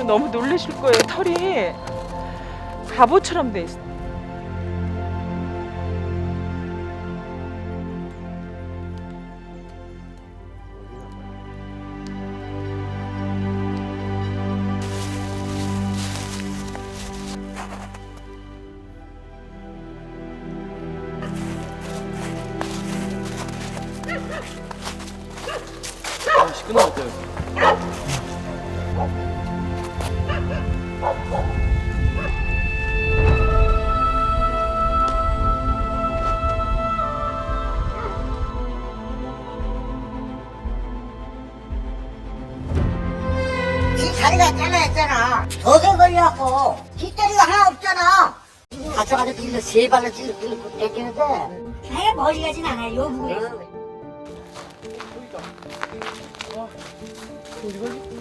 너무 놀라실 거예요. 털이 갑옷처럼 돼 있어. 끊어졌어요. 지 다리가 잘라냈잖아. 덕에 걸려갖고 뒷다리가 하나 없잖아. 다쳐가지고 길로 세 발로 찔고 뺏기는데 에 머리 가진 않아. 요 부분에 어디 가지?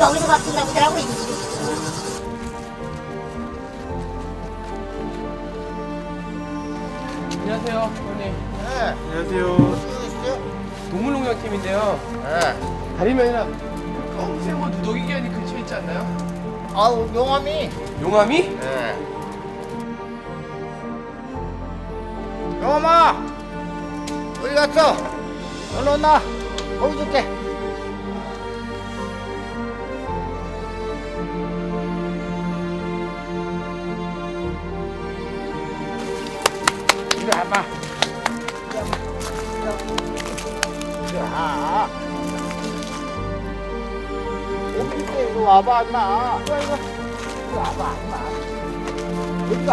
여기서 바꾼다 보더라고. 안녕하세요, 형님. 네, 안녕하세요. 누구시죠? 동물농장팀인데요. 네. 다리면 아니라 검색어 누더기 기한이 근처에 있지 않나요? 아우, 용암이. 용암이? 네. 용암아! 어디 갔어? 얼른 나. 거기 줄게. 이리 와봐. 자. 여기 있어. 이리 와봐, 인마. 이리 와봐, 인마. 어디 가?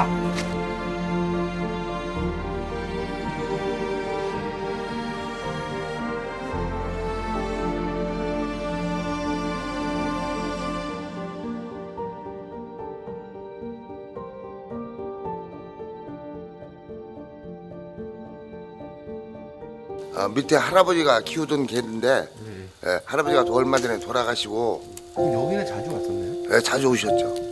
밑에 할아버지가 키우던 개인데 할아버지가 얼마 전에 돌아가시고 그럼 여기는 자주 왔었나요? 자주 오셨죠.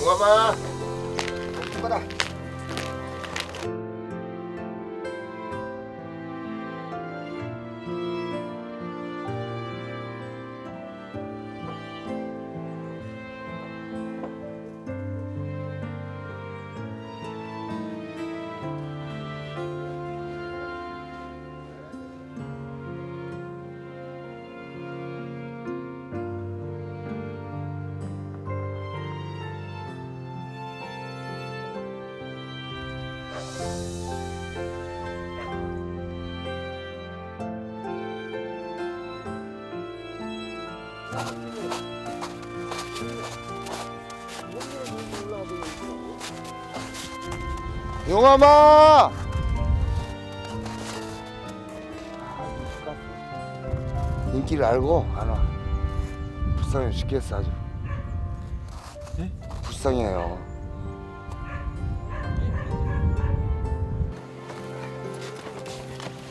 용암아, 좀 봐라. 용암아! 인기를 알고 안 와. 불쌍해 죽겠어 아주. 네? 불쌍해요.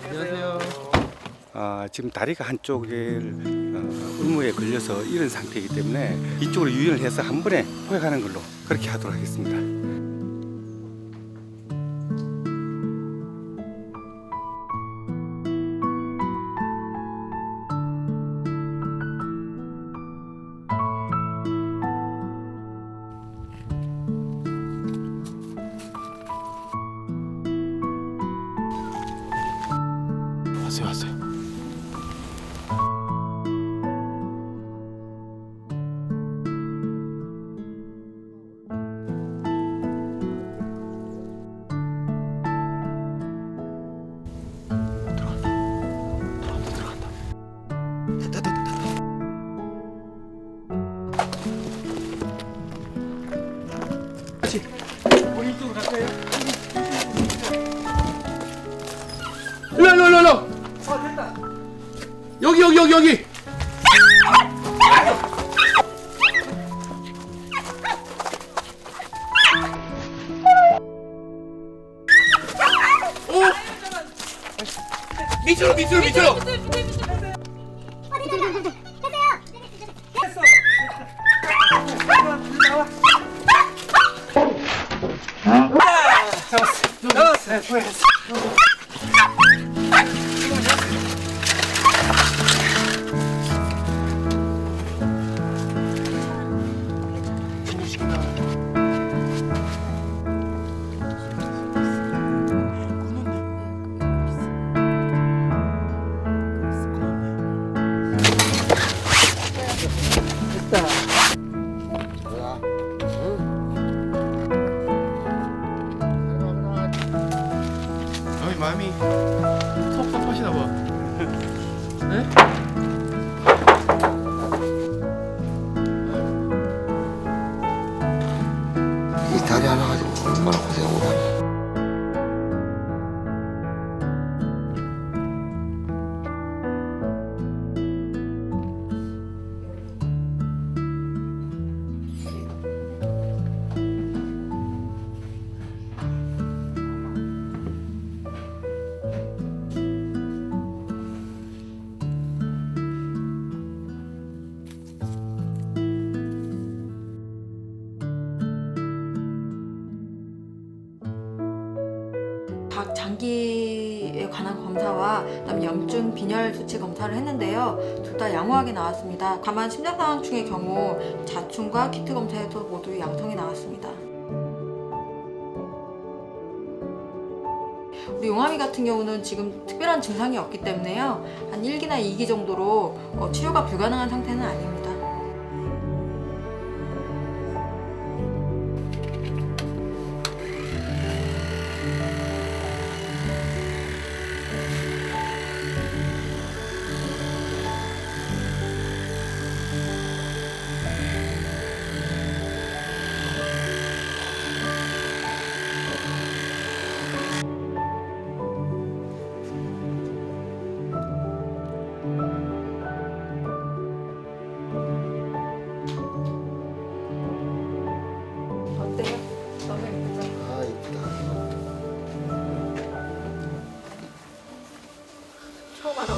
안녕하세요. 지금 다리가 한쪽을 의무에 걸려서 이런 상태이기 때문에 이쪽으로 유인을 해서 한 번에 포획하는 걸로 그렇게 하도록 하겠습니다. 왔어요. 일로. 됐다. 여기. 오! 밑으로. 뭐야? 어이 마음이 섭섭하시나 봐. 네? 이 다리 하나 가지고 얼마나 고생하고 다니. 각 장기에 관한 검사와 그다음에 염증, 빈혈 수치 검사를 했는데요. 둘 다 양호하게 나왔습니다. 다만 심장상황증의 경우 자충과 키트 검사에도 모두 양성이 나왔습니다. 우리 용암이 같은 경우는 지금 특별한 증상이 없기 때문에요. 한 1기나 2기 정도로 치료가 불가능한 상태는 아닙니다. 어때요? 너무 예쁘죠? 아 이쁘다. 처음 알아.